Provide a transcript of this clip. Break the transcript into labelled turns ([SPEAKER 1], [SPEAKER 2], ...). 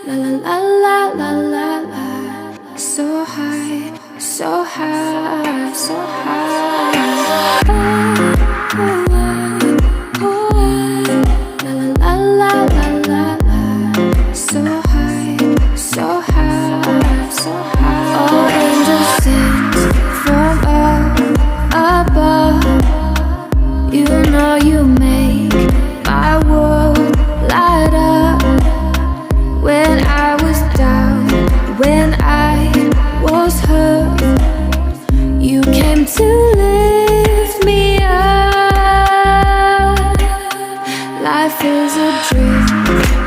[SPEAKER 1] La la la la la la la. So high, so high, so high. La la la la la la. So high, so high, so high. All angels sing from up above. You know you make my world light up. When I was down, when I was hurt, you came to lift me up. Life is a dream